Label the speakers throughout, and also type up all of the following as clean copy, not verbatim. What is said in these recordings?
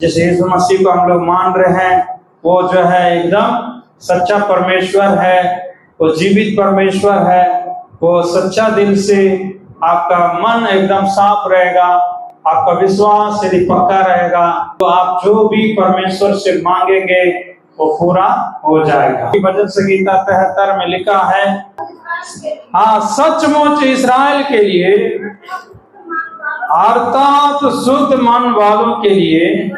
Speaker 1: जैसे यीशु मसीह को हम लोग मान रहे हैं, वो जो है एकदम सच्चा परमेश्वर है, वो जीवित परमेश्वर है, वो सच्चा दिल से आपका मन एकदम साफ रहेगा, आपका विश्वास यदि पक्का रहेगा तो आप जो भी परमेश्वर से मांगेंगे वो पूरा हो जाएगा। भजन संगीता 73 में लिखा है, हाँ सचमुच इस्राएल के लिए अर्थात शुद्ध मन वालों के लिए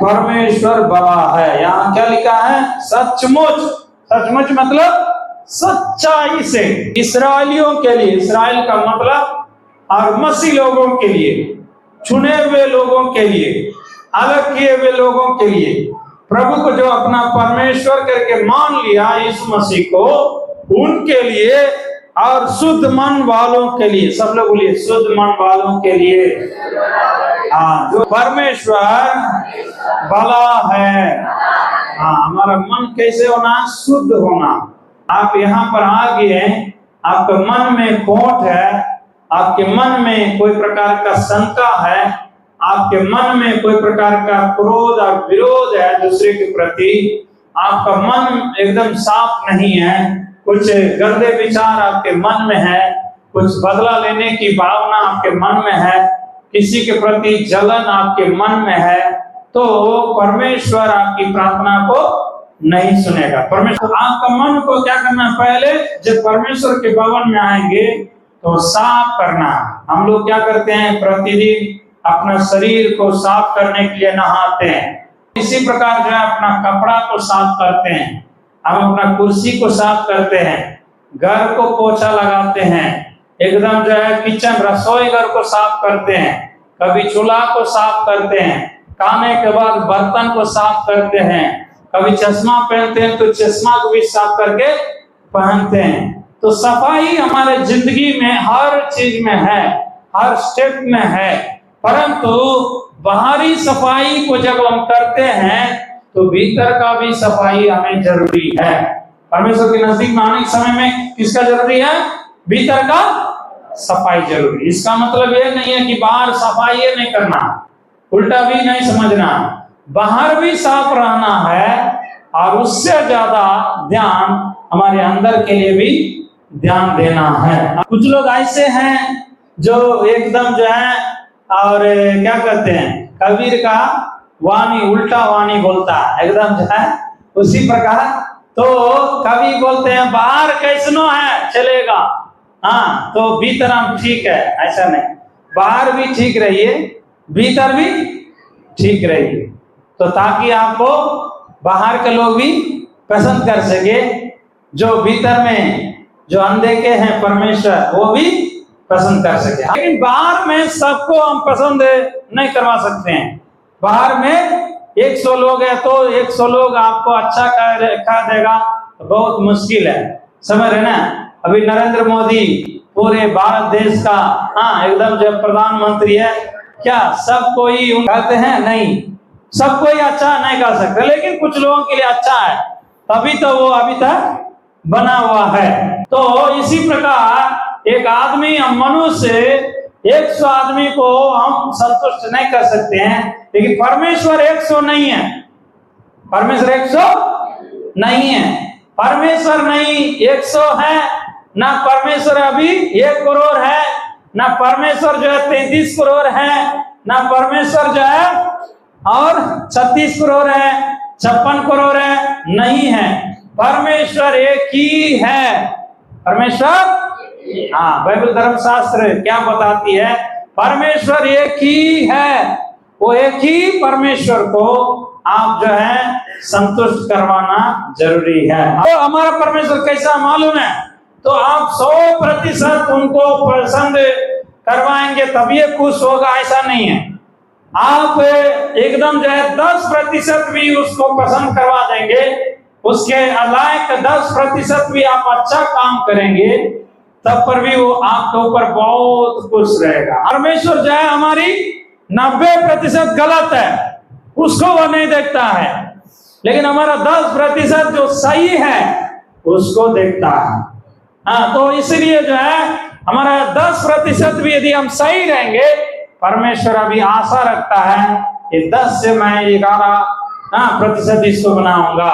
Speaker 1: परमेश्वर बड़ा है। यहाँ क्या लिखा है? सचमुच। सचमुच मतलब सच्चाई से। इस्राएलियों के लिए, इस्राएल का मतलब और मसीह लोगों के लिए, चुने हुए लोगों के लिए, अलग किए हुए लोगों के लिए, प्रभु को जो अपना परमेश्वर करके मान लिया यीशु मसीह को, उनके लिए और शुद्ध मन वालों के लिए। सब लोग बोलिए शुद्ध मन वालों के लिए। हाँ, जो परमेश्वर भला है। हाँ, हमारा मन कैसे होना? शुद्ध होना। आप यहाँ पर आ गए, आपके मन में खोट है, आपके मन में कोई प्रकार का शंका है, आपके मन में कोई प्रकार का क्रोध और विरोध है दूसरे के प्रति, आपका मन एकदम साफ नहीं है, कुछ गंदे विचार आपके मन में है, कुछ बदला लेने की भावना आपके मन में है, किसी के प्रति जलन आपके मन में है, तो परमेश्वर आपकी प्रार्थना को नहीं सुनेगा। परमेश्वर आपका मन को क्या करना है? पहले जब परमेश्वर के भवन में आएंगे तो साफ करना। हम लोग क्या करते हैं? प्रतिदिन अपना शरीर को साफ करने के लिए नहाते हैं। इसी प्रकार जो है अपना कपड़ा को साफ करते हैं, हम अपना कुर्सी को साफ करते हैं, घर को पोछा लगाते हैं, एकदम जो है किचन रसोई घर को साफ करते हैं, कभी चूल्हा को साफ करते हैं, खाने के बाद बर्तन को साफ करते हैं, कभी चश्मा पहनते हैं तो चश्मा को भी साफ करके पहनते हैं। तो सफाई हमारे जिंदगी में हर चीज में है, हर स्टेप में है। परंतु बाहरी सफाई को जब हम करते हैं तो भीतर का भी सफाई हमें जरूरी है। परमेश्वर के नजदीक में आने के समय में किसका जरूरी है? भीतर का सफाई जरूरी। इसका मतलब ये नहीं है कि बाहर सफाई ये नहीं करना, उल्टा भी नहीं समझना, बाहर भी साफ रहना है और उससे ज्यादा ध्यान हमारे अंदर के लिए भी ध्यान देना है। कुछ लोग ऐसे हैं जो एकदम जो है और क्या करते हैं, कबीर का वाणी उल्टा वाणी बोलता है, एकदम जो है उसी प्रकार। तो कभी बोलते हैं बाहर कैसनो है चलेगा, हाँ तो भीतर हम ठीक है, ऐसा नहीं, बाहर भी ठीक रहिए, भीतर भी ठीक रहिए, तो ताकि आपको बाहर के लोग भी पसंद कर सके, जो भीतर में जो अनदेखे हैं परमेश्वर वो भी पसंद कर सके। लेकिन बाहर में सबको हम पसंद नहीं करवा सकते हैं। बाहर में 100 लोग है तो 100 लोग आपको अच्छा कह देगा तो बहुत मुश्किल है, समझ रहे ना। अभी नरेंद्र मोदी पूरे भारत देश का एकदम जब प्रधानमंत्री है, क्या सब कोई कहते हैं? नहीं, सब कोई अच्छा नहीं कर सकते, लेकिन कुछ लोगों के लिए अच्छा है, तभी तो वो अभी तक बना हुआ है। तो इसी प्रकार एक आदमी, हम मनुष्य 100 आदमी को हम संतुष्ट नहीं कर सकते हैं, लेकिन परमेश्वर 100 नहीं है। परमेश्वर 100 नहीं है, परमेश्वर नहीं 100 है, ना परमेश्वर अभी 1 करोड़ है, ना परमेश्वर जो है 33 करोड़ है, ना परमेश्वर जो है और 36 करोड़ है, 56 करोड़ है, नहीं है। परमेश्वर एक ही है। परमेश्वर, हाँ, बाइबल धर्मशास्त्र क्या बताती है? परमेश्वर एक ही है। वो एक ही परमेश्वर को आप जो है संतुष्ट करवाना जरूरी है। तो हमारा परमेश्वर कैसा मालूम है? तो आप 100% उनको पसंद करवाएंगे तब ये खुश होगा, ऐसा नहीं है। आप एकदम जो है 10% भी उसको पसंद करवा देंगे, उसके अलायक 10% भी आप अच्छा काम करेंगे, तब पर भी वो आपके ऊपर बहुत खुश रहेगा। परमेश्वर जो है हमारी 90% गलत है, उसको वो नहीं देखता है, लेकिन हमारा 10% जो सही है उसको देखता है। हाँ, तो इसलिए जो है हमारा 10% भी यदि हम सही रहेंगे, परमेश्वर अभी आशा रखता है ये 10 से मैं 11% इसको बनाऊंगा,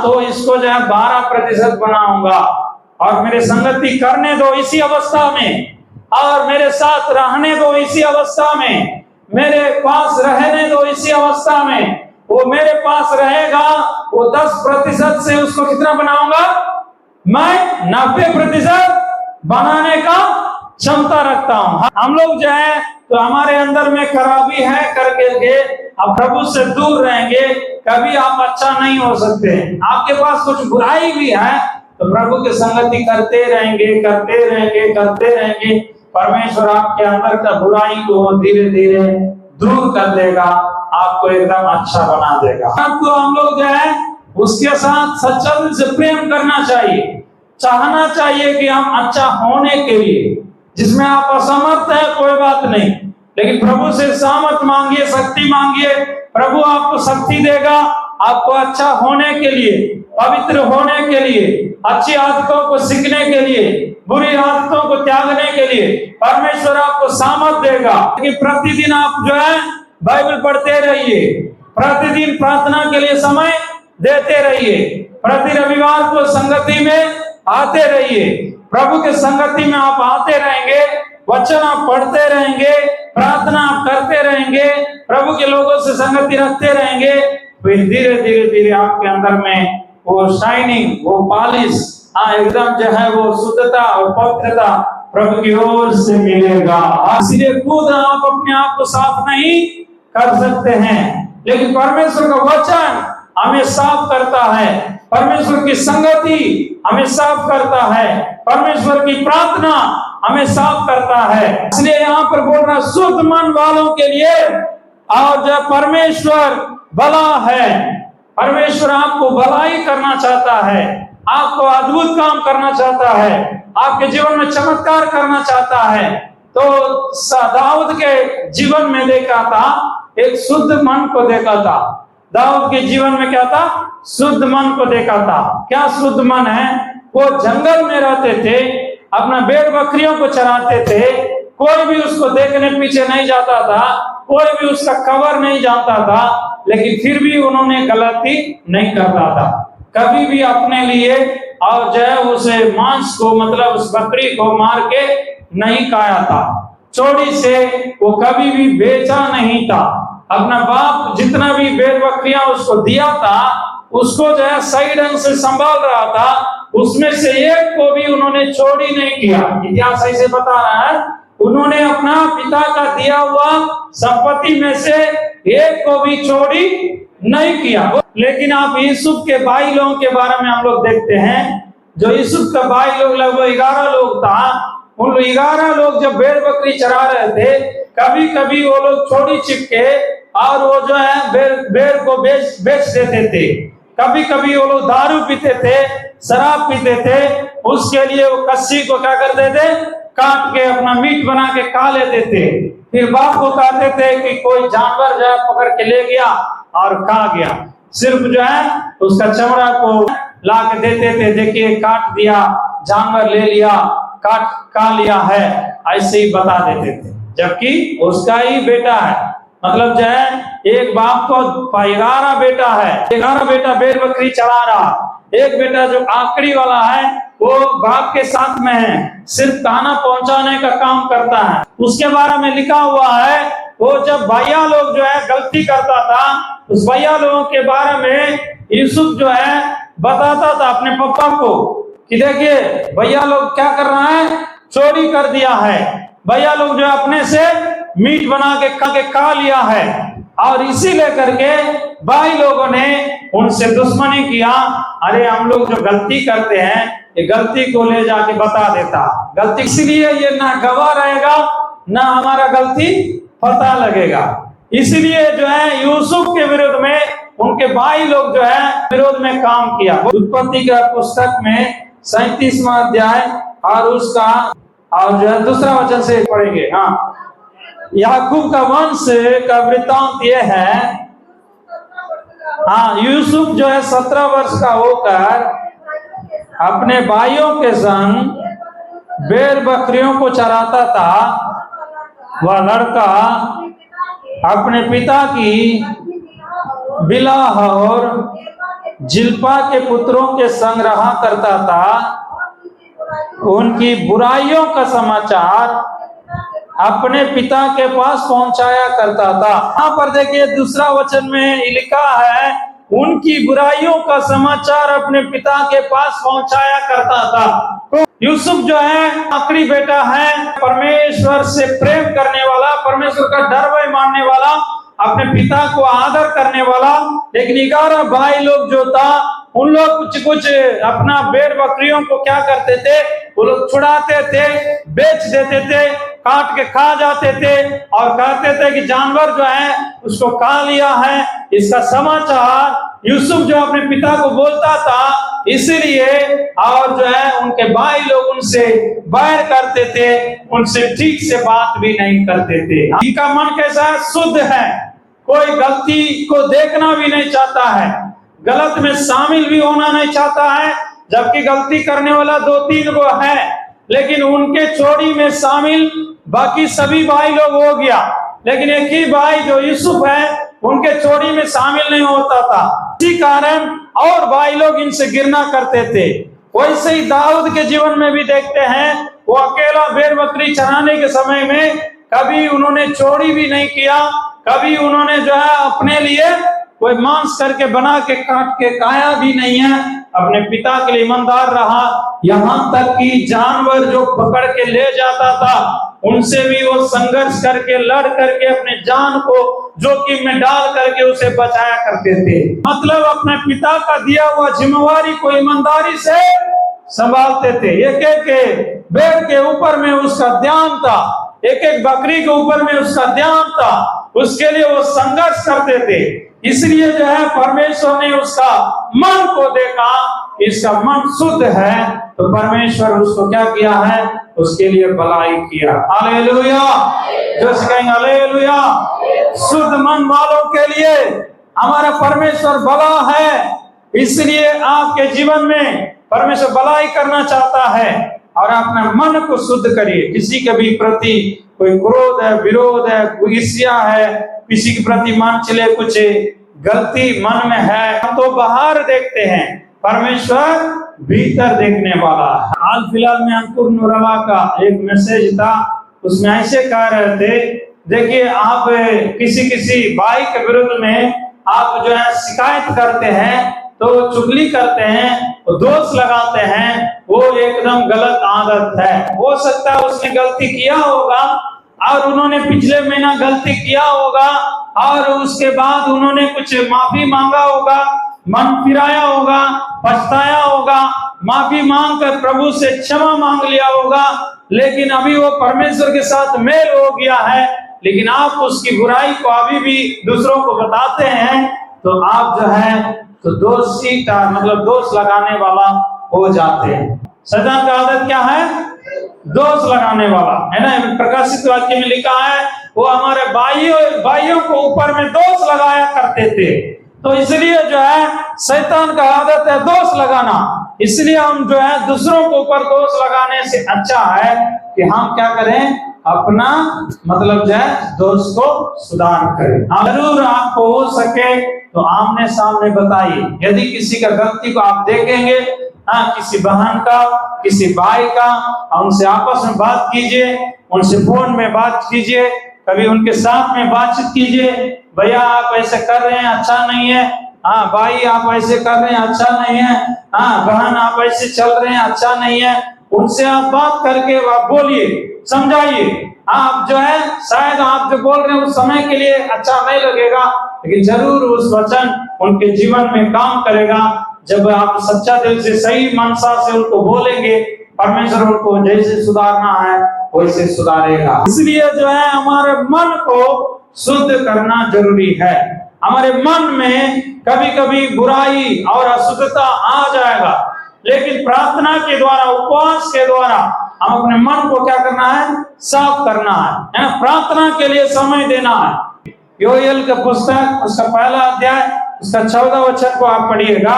Speaker 1: तो इसको जो है 12% बनाऊंगा, और मेरे संगति करने दो इसी अवस्था में, और मेरे साथ रहने दो इसी अवस्था में, मेरे पास रहने दो इसी अवस्था में। वो मेरे पास रहेगा, वो 10% से उसको कितना बनाऊंगा, मैं 90% बनाने का क्षमता रखता हूं। हम लोग जो है तो हमारे अंदर में खराबी है करके अब प्रभु से दूर रहेंगे, कभी आप अच्छा नहीं हो सकते। आपके पास कुछ बुराई भी है तो प्रभु की संगति करते रहेंगे, करते रहेंगे, करते रहेंगे, परमेश्वर आपके अंदर का बुराई को धीरे धीरे दूर कर देगा, आपको एकदम अच्छा बना देगा। आपको हम लोग जो है उसके साथ सच्चा दिल से प्रेम करना चाहिए, चाहना चाहिए कि हम अच्छा होने के लिए, जिसमें आप असमर्थ है कोई बात नहीं, लेकिन प्रभु से सामर्थ मांगिए, शक्ति मांगिए, प्रभु आपको शक्ति देगा, आपको अच्छा होने के लिए, पवित्र होने के लिए, अच्छी आदतों को सीखने के लिए, बुरी आदतों को त्यागने के लिए परमेश्वर आपको सामर्थ देगा। लेकिन प्रतिदिन आप जो है बाइबल पढ़ते रहिए, प्रतिदिन प्रार्थना के लिए समय देते रहिए, प्रति रविवार को संगति में आते रहिए। प्रभु के संगति में आप आते रहेंगे, वचन आप पढ़ते रहेंगे, प्रार्थना आप करते रहेंगे, प्रभु के लोगों से संगति रखते रहेंगे, फिर धीरे धीरे धीरे आपके अंदर में वो शाइनिंग, वो पॉलिश, एकदम जो है वो शुद्धता और पवित्रता प्रभु की ओर से मिलेगा। इसलिए खुद आप अपने आप को साफ नहीं कर सकते हैं, लेकिन परमेश्वर का वचन हमें साफ करता है, परमेश्वर की संगति हमें साफ करता है, परमेश्वर की प्रार्थना हमें साफ करता है। इसलिए यहाँ पर बोल रहा शुद्ध मन वालों के लिए, और जब परमेश्वर भला है, परमेश्वर आपको भलाई करना चाहता है, आपको अद्भुत काम करना चाहता है, आपके जीवन में चमत्कार करना चाहता है। तो दाऊद के जीवन में देखा था, एक शुद्ध मन को देखा था। दाऊद के जीवन में क्या था, शुद्ध मन को देखा था। क्या शुद्ध मन है, वो जंगल में रहते थे, अपना भेड़ बकरियों को चराते थे, कोई भी उसको देखने पीछे नहीं जाता था, कोई भी उसका खबर नहीं जानता था, लेकिन फिर भी उन्होंने गलती नहीं करता था, कभी भी अपने लिए, और जो है उसे मांस को, मतलब उस बकरी को मार के नहीं खाया था, चोरी से वो कभी भी बेचा नहीं था, अपना बाप जितना भी भेड़ बकरियां उसको दिया था उसको जो है सही ढंग से संभाल रहा था, उसमें से एक को भी उन्होंने चोरी नहीं किया। इतिहास ऐसे बता रहा है, उन्होंने अपना पिता का दिया हुआ संपत्ति में से एक को भी चोरी नहीं किया। लेकिन आप यूसुफ के भाई लोगों के बारे में हम लोग देखते हैं, जो यूसुफ का भाई लोग लगभग 11 लोग था, उन 11 लोग जब भेड़ बकरी चरा रहे थे, कभी कभी वो लोग चोरी छिपके और वो जो है भेड़ को बेच देते थे, कभी कभी वो लोग दारू पीते थे, शराब पीते थे, उसके लिए वो कस्सी को क्या करते थे, काट के अपना मीट बना के खा लेते थे। फिर बाप को कहते थे कि कोई जानवर जो है पकड़ के ले गया और खा गया, सिर्फ जो है उसका चमड़ा को ला के देते थे, देखिए काट दिया, जानवर ले लिया, काट खा लिया है, ऐसे ही बता देते थे, जबकि उसका ही बेटा है। मतलब जो है एक बाप को 11 बेटा है, 11 बेटा भेड़ बकरी चला रहा, एक बेटा जो आखिरी वाला है वो बाप के साथ में है, सिर्फ खाना पहुंचाने का काम करता है। उसके बारे में लिखा हुआ है, वो जब भैया लोग जो है गलती करता था, उस भैया लोगों के बारे में यूसुफ जो है बताता था अपने पापा को कि देखिए भैया लोग क्या कर रहा है, चोरी कर दिया है, भैया लोग जो अपने से मीट बना के खा लिया है, और इसी लेकर के भाई लोगों ने उनसे दुश्मनी किया। अरे हम लोग जो गलती करते हैं, ये गलती को ले जाके बता देता, गलती इसलिए ये ना गवाह रहेगा ना हमारा गलती पता लगेगा। इसलिए जो है यूसुफ के विरुद्ध में उनके भाई लोग जो है विरोध में काम किया। उत्पत्ति का पुस्तक में 37वां अध्याय और उसका और जो है 2 वचन से पढ़ेंगे। हाँ, याकूब का वंश का वृत्तांत ये है। हाँ, यूसुफ जो है 17 वर्ष का होकर अपने भाइयों के संग भेड़ बकरियों को चराता था। वह लड़का अपने पिता की बिलाह और जिल्पा के पुत्रों के संग रहा करता था, उनकी बुराइयों का समाचार अपने पिता के पास पहुंचाया करता था। यहाँ पर देखिए दूसरा वचन में लिखा है, उनकी बुराइयों का समाचार अपने पिता के पास पहुंचाया करता था। तो यूसुफ जो है आखिरी बेटा है, परमेश्वर से प्रेम करने वाला, परमेश्वर का डर भय मानने वाला, अपने पिता को आदर करने वाला। लेकिन 11 भाई लोग जो था, उन लोग कुछ अपना भेड़ बकरियों को क्या करते थे, वो लोग छुड़ाते थे, बेच देते थे, काट के खा जाते थे और कहते थे कि जानवर जो है उसको खा लिया है। इसका समाचार यूसुफ जो अपने पिता को बोलता था, इसीलिए और जो है उनके भाई लोग उनसे बैर करते थे, उनसे ठीक से बात भी नहीं करते थे। इनका मन कैसा है? शुद्ध है, कोई गलती को देखना भी नहीं चाहता है, गलत में शामिल भी होना नहीं चाहता है। जबकि गलती करने वाला 2-3 को है, लेकिन उनके चोरी में शामिल बाकी सभी भाई लोग हो गया, लेकिन एक ही भाई जो यूसुफ है उनके चोरी में शामिल नहीं होता था। इसी कारण और भाई लोग इनसे घृणा करते थे। वैसे ही दाऊद के जीवन में भी देखते हैं, वो अकेला भेड़ बकरी चराने के समय में कभी उन्होंने चोरी भी नहीं किया, कभी उन्होंने जो है अपने लिए कोई मांस करके बना के काट के खाया भी नहीं है, अपने पिता के लिए ईमानदार रहा। यहाँ तक कि जानवर जो पकड़ के ले जाता था, उनसे भी वो संघर्ष करके लड़ करके अपने जान को जोखिम में डाल करके उसे बचाया करते थे। मतलब अपने पिता का दिया हुआ जिम्मेवारी को ईमानदारी से संभालते थे। एक एक भेड़ के ऊपर में उसका ध्यान था, एक एक बकरी के ऊपर में उसका ध्यान था, उसके लिए वो संघर्ष करते थे। इसलिए जो है परमेश्वर ने उसका मन को देखा, इसका मन शुद्ध है, तो परमेश्वर उसको क्या किया है? उसके लिए भलाई किया। हालेलुया, जो कहेंगे हालेलुया। शुद्ध मन वालों के लिए हमारा परमेश्वर भला है, इसलिए आपके जीवन में परमेश्वर भलाई करना चाहता है। और अपने मन को शुद्ध करिए। किसी के भी प्रति कोई क्रोध है, विरोध है, कोई ईर्ष्या है, किसी के प्रति मन चले कुछ गलती मन में है, हम तो बाहर देखते हैं, परमेश्वर भीतर देखने वाला है। हाल फिलहाल में अंकुर नूरवा का एक मैसेज था, उसमें ऐसे कह रहे थे, देखिए आप किसी भाई के विरुद्ध में आप जो है शिकायत करते हैं, तो चुगली करते हैं, तो दोष लगाते हैं, वो एकदम गलत आदत है। हो सकता है उसने गलती किया होगा और उन्होंने पिछले महीना गलती किया होगा और उसके बाद उन्होंने कुछ माफी मांगा होगा, मन फिराया होगा, पछताया होगा, माफी मांग कर प्रभु से क्षमा मांग लिया होगा, लेकिन अभी वो परमेश्वर के साथ मेल हो गया है। लेकिन आप उसकी बुराई को अभी भी दूसरों को बताते हैं, तो आप जो है तो दोषी का मतलब दोष लगाने वाला हो जाते हैं। शैतान का आदत क्या है? दोष लगाने वाला है ना। प्रकाशित वाक्य में लिखा है, वो हमारे भाइयों को ऊपर में दोष लगाया करते थे। तो इसलिए जो है शैतान का आदत है दोष लगाना। इसलिए हम जो है दूसरों के ऊपर दोष लगाने से अच्छा है कि हम क्या करें, अपना मतलब जो है दोष को सुधार करें। जरूर आपको हो सके तो आमने सामने बताइए। यदि किसी का गलती को आप देखेंगे, किसी बहन का, किसी भाई का, उनसे आपस में बात कीजिए, उनसे फोन में बात कीजिए, कभी उनके साथ में बातचीत कीजिए। भैया आप ऐसे कर रहे हैं, अच्छा नहीं है। हाँ भाई आप ऐसे कर रहे हैं, अच्छा नहीं है। हाँ बहन आप ऐसे चल रहे हैं, अच्छा नहीं है। उनसे आप बात करके आप बोलिए, समझाइए। आप जो है शायद आप जो बोल रहे हैं उस समय के लिए अच्छा नहीं लगेगा, लेकिन जरूर उस वचन उनके जीवन में काम करेगा। जब आप सच्चा दिल से सही मनसा से उनको बोलेंगे, परमेश्वर उनको जैसे सुधारना है वैसे सुधारेगा। इसलिए जो है हमारे मन को शुद्ध करना जरूरी है। हमारे मन में कभी कभी बुराई और अशुद्धता आ जाएगा, लेकिन प्रार्थना के द्वारा, उपवास के द्वारा हम अपने मन को क्या करना है? साफ करना है ना। प्रार्थना के लिए समय देना है। योएल का पुस्तक उसका 1 अध्याय उसका 14 वचन को आप पढ़िएगा।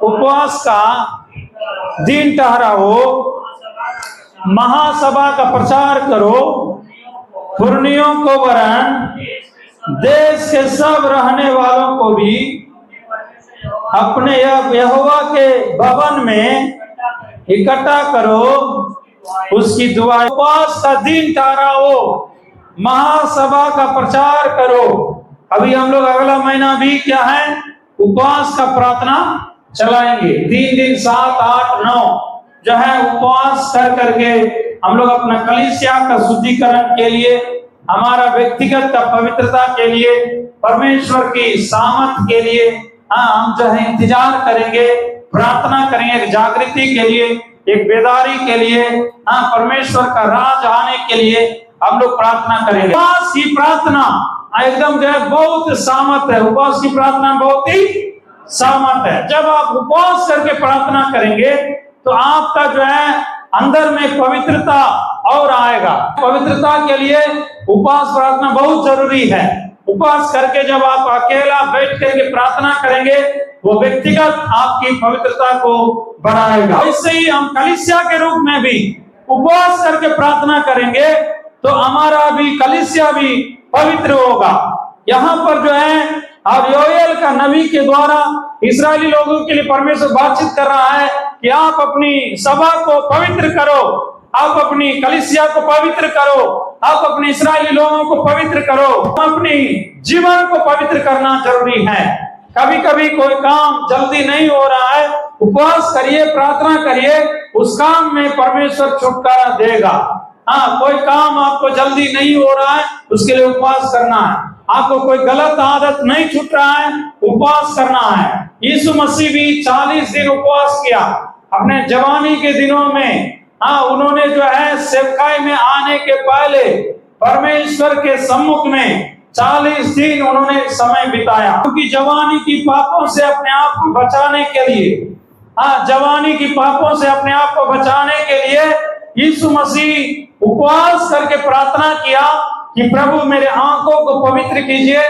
Speaker 1: उपवास का दिन ठहराओ, महासभा का प्रचार करो, पुरनियों को वरन देश के सब रहने वालों को भी अपने यहोवा के भवन में इकट्ठा करो, उसकी दुआ, उपवास का दिन ठहराओ, महासभा का प्रचार करो। अभी हम लोग अगला महीना भी क्या है, उपवास का प्रार्थना चलाएंगे। 3 दिन 7, 8, 9 जो है उपवास कर करके हम लोग अपना कलीसिया का शुद्धिकरण के लिए, हमारा व्यक्तिगत का पवित्रता के लिए, परमेश्वर की सामर्थ के लिए हम जो है इंतजार करेंगे, प्रार्थना करेंगे, एक जागृति के लिए, एक बेदारी के लिए, परमेश्वर का राज आने के लिए हम लोग प्रार्थना करेंगे। उपवास की प्रार्थना एकदम जो है बहुत सामर्थ है। उपवास की प्रार्थना बहुत ही सामर्थ है। जब आप उपवास करके प्रार्थना करेंगे तो आपका जो है अंदर में पवित्रता और आएगा। पवित्रता के लिए उपवास प्रार्थना बहुत जरूरी है। उपवास करके जब आप अकेला बैठ करके प्रार्थना करेंगे, वो व्यक्तिगत आपकी पवित्रता को बढ़ाएगा। इससे ही हम कलीसिया के रूप में भी उपवास करके प्रार्थना करेंगे तो हमारा भी कलीसिया भी पवित्र होगा। यहाँ पर जो है और योएल का नबी के द्वारा इस्राएली लोगों के लिए परमेश्वर बातचीत कर रहा है कि आप अपनी सभा को पवित्र करो, आप अपनी कलीसिया को पवित्र करो, आप अपने इस्राएली लोगों को पवित्र करो। अपनी जीवन को पवित्र करना जरूरी है। कभी कभी कोई काम जल्दी नहीं हो रहा है, उपवास करिए, प्रार्थना करिए, उस काम में परमेश्वर छुटकारा देगा। कोई काम आपको जल्दी नहीं हो रहा है, उसके लिए उपवास करना है। आपको कोई गलत आदत नहीं छूट रहा है, उपवास करना है। यीशु मसीह भी 40 दिन उपवास किया अपने जवानी के दिनों में। उन्होंने जो है सेवकाई में आने के पहले परमेश्वर के सम्मुख में 40 दिन उन्होंने समय बिताया, क्योंकि जवानी की पापों से अपने आप को बचाने के लिए, जवानी की पापों से अपने आप को बचाने के लिए यीशु मसीह उपवास करके प्रार्थना किया कि प्रभु मेरे आंखों को पवित्र कीजिए,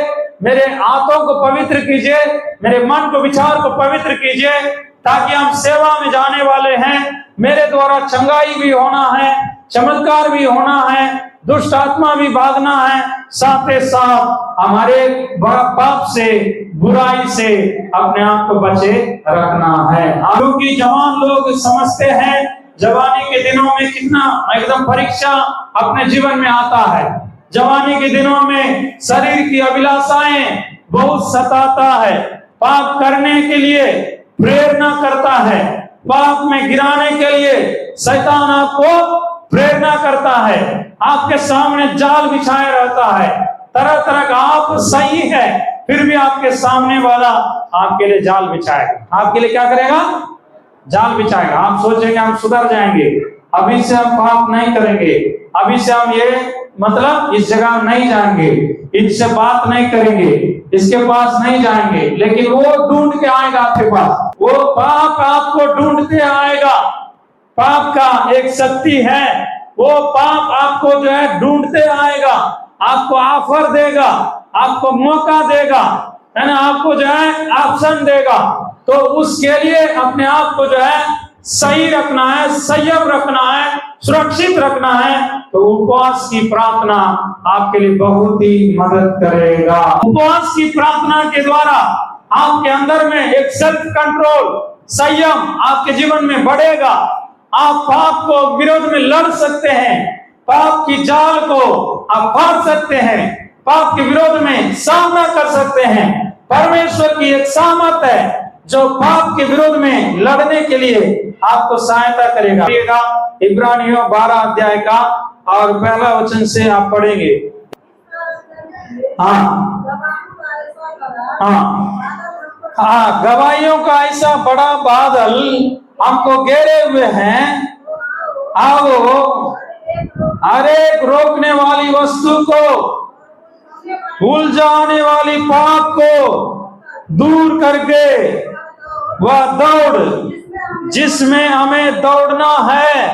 Speaker 1: मेरे हाथों को पवित्र कीजिए, मेरे मन को विचार को पवित्र कीजिए, ताकि हम सेवा में जाने वाले हैं। मेरे द्वारा चंगाई भी होना है, चमत्कार भी होना है, दुष्ट आत्मा भी भागना है, साथ ही साथ हमारे पाप से, बुराई से अपने आप को बचे रखना है। क्योंकि जवान लोग समझते हैं जवानी के दिनों में कितना एकदम परीक्षा अपने जीवन में आता है। जवानी के दिनों में शरीर की अभिलाषाएं बहुत सताता है, पाप करने के लिए प्रेरणा करता है, पाप में गिराने के लिए शैतान आपको प्रेरणा करता है, आपके सामने जाल बिछाया रहता है, तरह तरह का। आप सही है फिर भी आपके सामने वाला आपके लिए जाल बिछाएगा। आपके लिए क्या करेगा? जाल बिछाएगा। आप सोचेंगे हम सुधर जाएंगे, अभी से हम पाप नहीं करेंगे, अभी से हम ये मतलब इस जगह नहीं जाएंगे, इससे बात नहीं करेंगे, इसके पास नहीं जाएंगे, लेकिन वो ढूंढ के आएगा आपके पास। वो पाप आपको ढूंढते आएगा। पाप का एक शक्ति है, वो पाप आपको जो है ढूंढते आएगा, आपको ऑफर देगा, आपको मौका देगा, है ना, आपको जो है ऑप्शन देगा। तो उसके लिए अपने आप को जो है सही रखना है, संयम रखना है, सुरक्षित रखना है। तो उपवास की प्रार्थना आपके लिए बहुत ही मदद करेगा। उपवास की प्रार्थना के द्वारा आपके अंदर में एक सेल्फ कंट्रोल, संयम आपके जीवन में बढ़ेगा। आप पाप को विरोध में लड़ सकते हैं, पाप की जाल को आप फाड़ सकते हैं, पाप के विरोध में सामना कर सकते हैं। परमेश्वर की एक सामर्थ है जो पाप के विरोध में लड़ने के लिए आपको सहायता करेगा। इब्रानियों 12 अध्याय का और पहला वचन से आप पढ़ेंगे। गवाहियों का ऐसा बड़ा बादल हमको घेरे हुए हैं, आओ हर एक रोकने वाली वस्तु को, भूल जाने वाली पाप को दूर करके वह दौड़ जिसमें हमें दौड़ना है,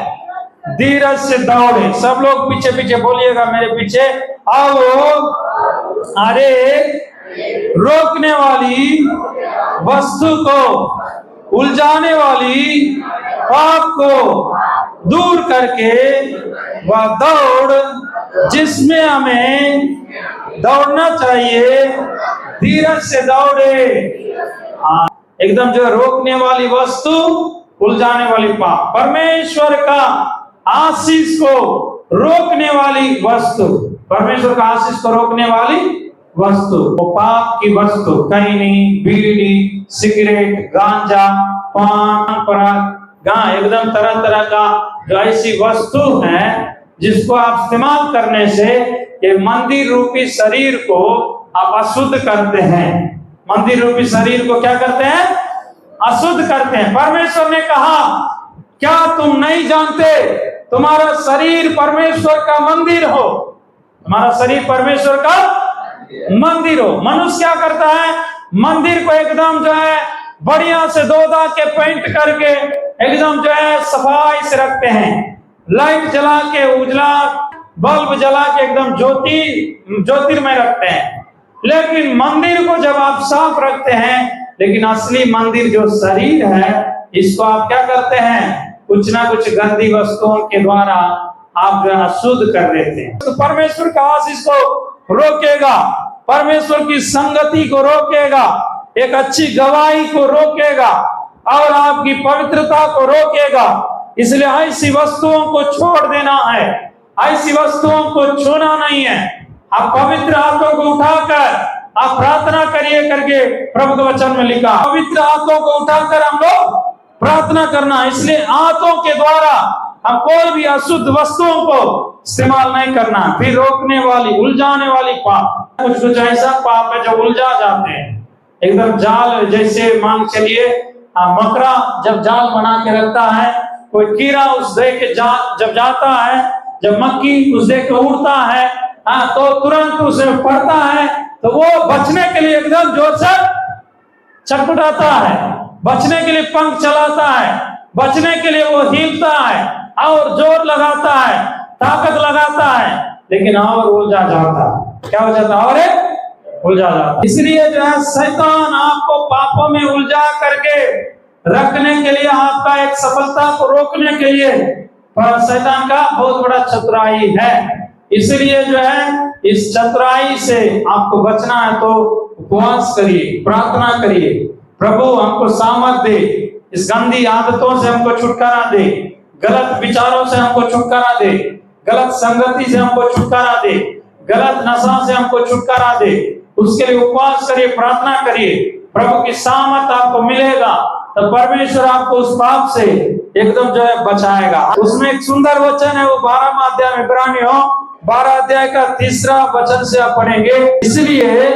Speaker 1: धीरज से दौड़े। सब लोग पीछे पीछे बोलिएगा मेरे पीछे, आओ अरे रोकने वाली वस्तु को, उलझाने वाली पाप को दूर करके वह दौड़ जिसमें हमें दौड़ना चाहिए, धीरज से दौड़े। हाँ, एकदम जो रोकने वाली वस्तु, उलझाने वाली पाप, परमेश्वर का आशीष को रोकने वाली वस्तु, परमेश्वर का आशीष को रोकने वाली वस्तु, वो पाप की वस्तु, खैनी, बीड़ी, सिगरेट, गांजा, पान पराग, एकदम तरह तरह का जो ऐसी वस्तु है जिसको आप इस्तेमाल करने से ये मंदिर रूपी शरीर को आप अशुद्ध करते हैं। मंदिर रूपी शरीर को क्या करते हैं? अशुद्ध करते हैं। परमेश्वर ने कहा, क्या तुम नहीं जानते तुम्हारा शरीर परमेश्वर का मंदिर हो? तुम्हारा शरीर परमेश्वर का मंदिर हो। मनुष्य क्या करता है? मंदिर को एकदम जो है बढ़िया से धो-धा के पेंट करके एकदम जो है सफाई से रखते हैं, लाइट जला के, उजला बल्ब जला के एकदम ज्योतिर्मय रखते हैं। लेकिन मंदिर को जब आप साफ रखते हैं, लेकिन असली मंदिर जो शरीर है, इसको आप क्या करते हैं? कुछ ना कुछ गंदी वस्तुओं के द्वारा आप जो अशुद्ध कर देते हैं। तो परमेश्वर का आशीष को रोकेगा, परमेश्वर की संगति को रोकेगा, एक अच्छी गवाही को रोकेगा और आपकी पवित्रता को रोकेगा। इसलिए ऐसी वस्तुओं को छोड़ देना है, ऐसी वस्तुओं को छूना नहीं है। आप पवित्र हाथों को उठाकर आप प्रार्थना करिए करके प्रभु के वचन में लिखा, पवित्र हाथों को उठाकर हम लोग प्रार्थना करना। इसलिए हाथों के द्वारा हम कोई भी अशुद्ध वस्तुओं को इस्तेमाल नहीं करना। फिर रोकने वाली, उलझाने वाली पाप, कुछ ऐसा पाप है जो उलझा जाते हैं एकदम जाल जैसे। मान चलिए मकरा जब जाल बना के रखता है, कोई कीड़ा उस देख के जब जाता है, जब मक्खी उस देख के उड़ता है, तो तुरंत उसे पड़ता है, तो वो बचने के लिए एकदम जोर से छटपटाता है, बचने के लिए पंख चलाता है, बचने के लिए वो हिलता है और जोर लगाता है, ताकत लगाता है, लेकिन और उलझा जाता है। क्या हो जाता है? और उलझा जाता। इसलिए जो है शैतान आपको पापों में उलझा करके रखने के लिए, आपका एक सफलता को रोकने के लिए शैतान का बहुत बड़ा चतुराई है। इसलिए जो है इस चतुराई से आपको बचना है तो उपवास करिए, प्रार्थना करिए, प्रभु हमको सामर्थ दे, इस गंदी आदतों से हमको छुटकारा दे, गलत विचारों से हमको छुटकारा दे, गलत संगति से हमको छुटकारा दे, गलत नशा से हमको छुटकारा दे। उसके लिए उपवास करिए, प्रार्थना करिए, प्रभु की सामर्थ आपको मिलेगा, तो परमेश्वर आपको उस पाप से एकदम जो है बचाएगा। उसमें एक सुंदर वचन है, वो 12वां अध्याय में, इब्रानियों 12 अध्याय का 3 वचन से आप पढ़ेंगे। इसलिए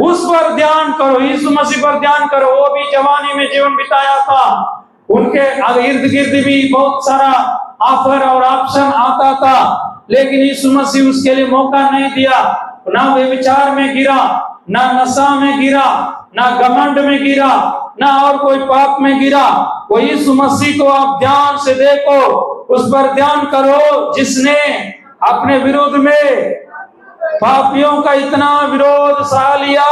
Speaker 1: उस पर ध्यान करो, यीशु मसीह पर ध्यान करो। वो भी जवानी में जीवन बिताया था, उनके इर्द गिर्द भी बहुत सारा ऑफर और ऑप्शन आता था, लेकिन यीशु मसीह उसके लिए मौका नहीं दिया। ना व्यभिचार में गिरा, ना नशा में गिरा, ना घमंड में गिरा, ना और कोई पाप में गिरा। वो यीशु मसीह को आप ध्यान से देखो, उस पर ध्यान करो, जिसने अपने विरोध में पापियों का इतना विरोध सह लिया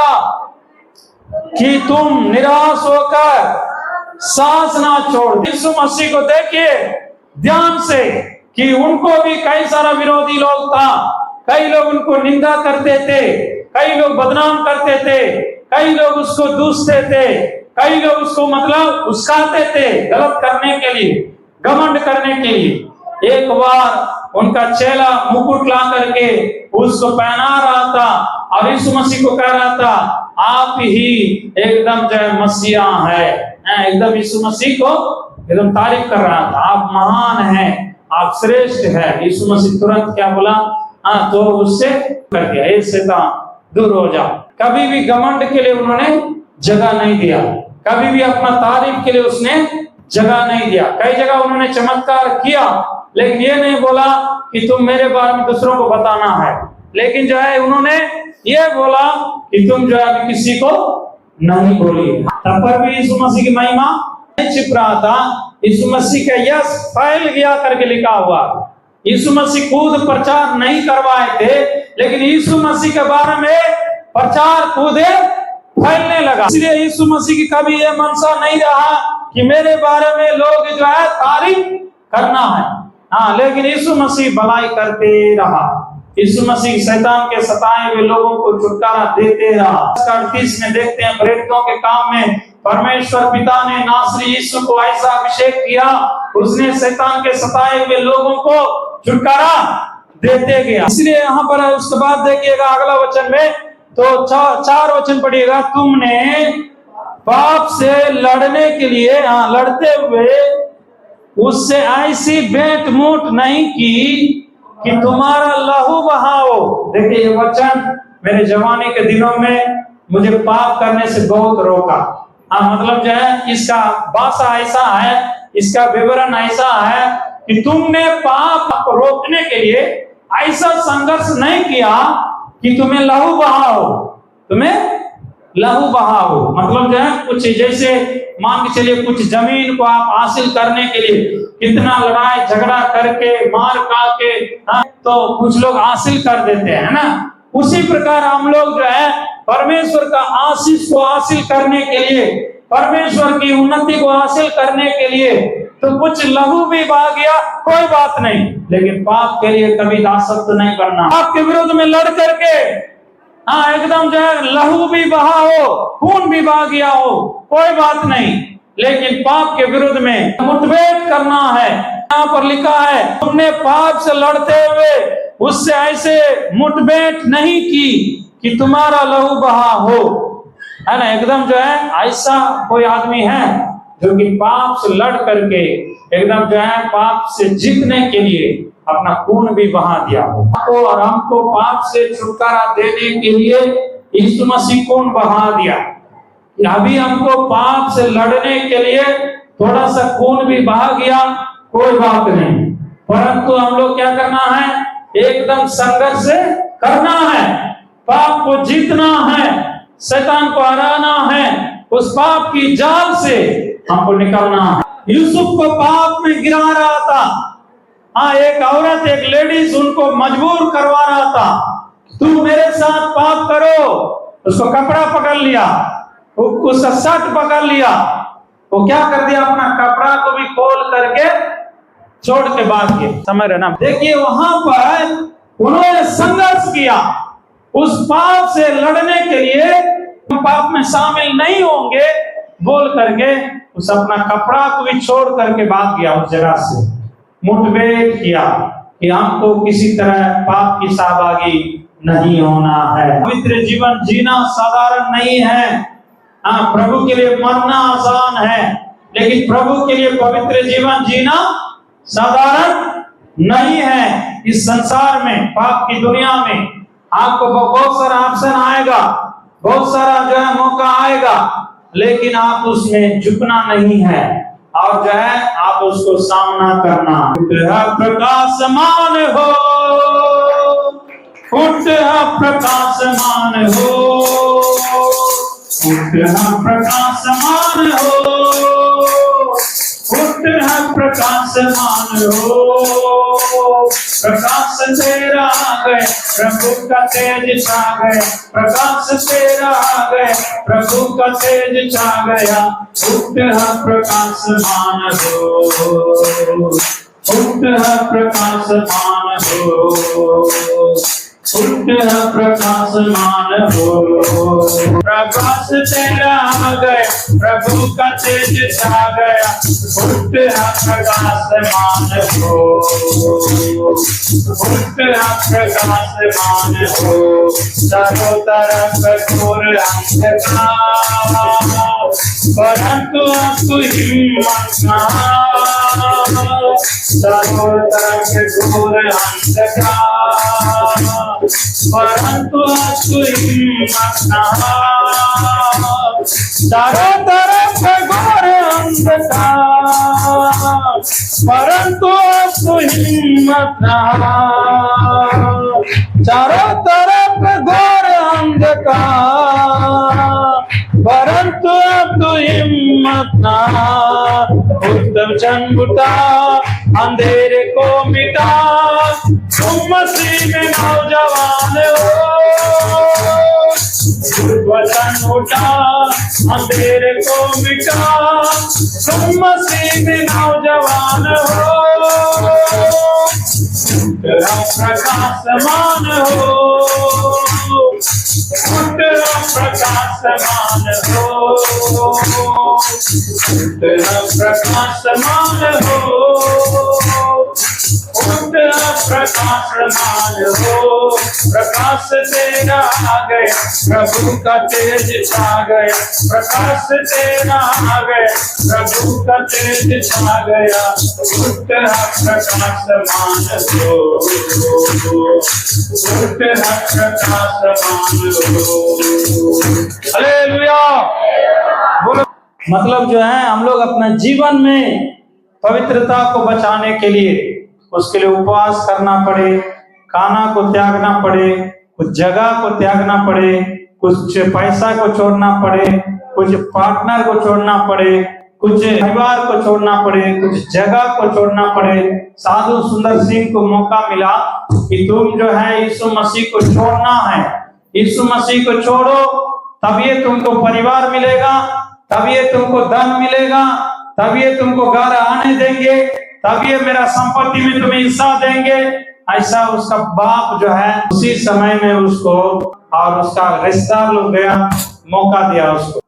Speaker 1: कि तुम निराश होकर सांस ना छोड़। यीशु मसीह को देखिए ध्यान से कि उनको भी कई सारा विरोधी लोग था, कई लोग उनको निंदा करते थे, कई लोग बदनाम करते थे, कई लोग उसको दूसते थे, कई लोग उसको मतलब उस्काते थे गलत करने के लिए, घमंड करने के लिए। एक बार उनका चेला मुकुट ला करके उसको पहना रहा था और यीशु मसीह को कह रहा था, आप ही एकदम जो है मसीहा है, एकदम यीशु मसीह को एकदम तारीफ कर रहा था, आप महान हैं, आप श्रेष्ठ है। यीशु मसीह तुरंत क्या बोला? तो उससे कर दिया, ए शैतान दूर हो जा। कभी भी घमंड के लिए उन्होंने जगह नहीं दिया, कभी भी अपना तारीफ के लिए उसने जगह नहीं दिया। कई जगह उन्होंने चमत्कार किया, लेकिन ये नहीं बोला कि तुम मेरे बारे में दूसरों को बताना है, लेकिन जो है उन्होंने ये बोला कि तुम जो है किसी को नहीं बोलिए। तब पर भी यीशु मसीह की महिमा नहीं छिप रहा था, यीशु मसीह का यश फैल गया करके लिखा हुआ। यीशु मसीह खुद प्रचार नहीं करवाए थे, लेकिन यीशु मसीह के बारे में प्रचार खुद फैलने लगा। इसलिए यीशु मसीह की कभी यह मनसा नहीं रहा कि मेरे बारे में लोग जो है तारीफ करना है, हाँ, लेकिन यीशु मसीह भलाई करते रहा। यीशु मसीह शैतान के सताए हुए लोगों को छुटकारा देते रहा। 38 में देखते हैं, प्रेरितों के काम में परमेश्वर पिता ने नासरी यीशु को ऐसा अभिषेक किया, उसने शैतान के सताए हुए लोगों को छुटकारा देते गया। इसलिए यहाँ पर उसके बाद देखिएगा अगला वचन में, तो 4 वचन पढ़िएगा। तुमने पाप से लड़ने के लिए, लड़ते हुए उससे ऐसी भेंट मूठ नहीं की कि तुम्हारा लहू बहाओ। देखिए ये वचन मेरे जवानी के दिनों में मुझे पाप करने से बहुत रोका। मतलब जो है इसका भाषा ऐसा है, इसका विवरण ऐसा है कि तुमने पाप को रोकने के लिए ऐसा संघर्ष नहीं किया कि तुम्हें लहू बहाओ, तुम्हें लहू बहाओ। मतलब जो है कुछ जैसे मान के चलिए कुछ जमीन को आप हासिल करने के लिए कितना लड़ाई झगड़ा करके मार खा के तो कुछ लोग हासिल कर देते हैं ना, उसी प्रकार हम लोग जो है परमेश्वर का आशीष को हासिल करने के लिए, परमेश्वर की उन्नति को हासिल करने के लिए तो कुछ लहू भी बहा गया, कोई बात नहीं, लेकिन पाप के लिए कभी दासत्व नहीं बनना। पाप के विरुद्ध में लड़ करके एकदम जो है लहू भी बहा हो, खून भी बहा गया हो, कोई बात नहीं, लेकिन पाप के विरुद्ध में मुठभेड़ करना है। यहाँ पर लिखा है तुमने पाप से लड़ते हुए उससे ऐसे मुठभेड़ नहीं की कि तुम्हारा लहू बहा हो, है ना। एकदम जो है ऐसा कोई आदमी है जो कि पाप से लड़ करके एकदम जो है पाप से जीतने के लिए अपना खून भी बहा दिया हो। और हमको पाप से छुटकारा देने के लिए यीशु मसीह खून बहा दिया। अभी हमको पाप से लड़ने के लिए थोड़ा सा खून भी बहा गया, कोई बात नहीं, परंतु हम लोग क्या करना है, एकदम संघर्ष करना है, पाप को जीतना है, शैतान को हराना है, उस पाप की जाल से हमको निकलना है। यूसुफ को पाप में गिरा रहा था, एक औरत, एक लेडीज उनको मजबूर करवा रहा था, तुम मेरे साथ पाप करो। उसको कपड़ा पकड़ लिया, उसका शर्ट पकड़ लिया, वो क्या कर दिया, अपना कपड़ा को भी खोल करके छोड़ के भाग गए। समझ रहे ना। देखिए वहां पर उन्होंने संघर्ष किया, उस पाप से लड़ने के लिए हम पाप में शामिल नहीं होंगे बोल करके उस अपना कपड़ा को भी छोड़ करके भाग गया उस जगह से। मुठभेड़ किया कि हमको किसी तरह पाप की सहभागी नहीं होना है। पवित्र जीवन जीना साधारण नहीं है। प्रभु के लिए मरना आसान है, लेकिन प्रभु के लिए पवित्र जीवन जीना साधारण नहीं है। इस संसार में, पाप की दुनिया में आपको बहुत सारा ऑप्शन आएगा, बहुत सारा जो है मौका आएगा, लेकिन आप उसमें झुकना नहीं है और जो है आप उसको सामना करना। प्रकाशमान हो, प्रकाशमान हो, प्रकाशमान हो, प्रकाशमान हो। प्रकाश तेरा आ गए, प्रभु का तेज छा गए, प्रकाश तेरा आ गए, प्रभु का तेज छा गया। प्रकाशमान हो, प्रकाशमान हो, प्रकाशमान हो। प्रकाश तेरा आ गए, प्रभु का तेज छा गया। प्रकाशमान हो, प्रकाशमान हो। चारों तरफ घोर अंधकार, परंतु तू हिम्मत ना। चारों तरफ घोर अंधकार, परंतु तू हिम्मत ना। चारों तरफ घोर अंधकार, परंतु तू हिम्मत ना। चारों तरफ घोर अंधकार, परंतु तू हिम्मत ना। उत्तम जंग उठा, अंधेरे को मिटा, तुम मसीह में नौजवान हो। वचन उठा, अंधेरे को मिटा, तुम मसीह में नौजवान हो, तेरा प्रकाशमान हो, तेरा प्रकाशमान हो, तेरा प्रकाशमान हो, तेरा प्रकाशमान हो। प्रकाश तेरा आ गया, प्रभु का तेज छा गया, प्रकाश तेरा आ गया, प्रभु का तेज छा गया, तेरा प्रकाशमान हो, तेरा प्रकाशमान हो। हालेलुया। बोलो। मतलब जो है हम लोग अपना जीवन में पवित्रता को बचाने के लिए उसके लिए उपवास करना पड़े, खाना को त्यागना पड़े, कुछ जगह को त्यागना पड़े, कुछ पैसा को छोड़ना पड़े, कुछ पार्टनर को छोड़ना पड़े, कुछ परिवार को छोड़ना पड़े, कुछ जगह को छोड़ना पड़े। साधु सुंदर सिंह को मौका मिला कि तुम जो है यीशु मसीह को छोड़ना है, यीशु मसीह को छोड़ो, तब ये तुमको परिवार मिलेगा, तब ये तुमको धन मिलेगा, तब ये तुमको घर आने देंगे, तब ये मेरा संपत्ति में तुम्हें हिस्सा देंगे। ऐसा उसका बाप जो है उसी समय में उसको और उसका रिश्तेदार लोग गया, मौका दिया उसको।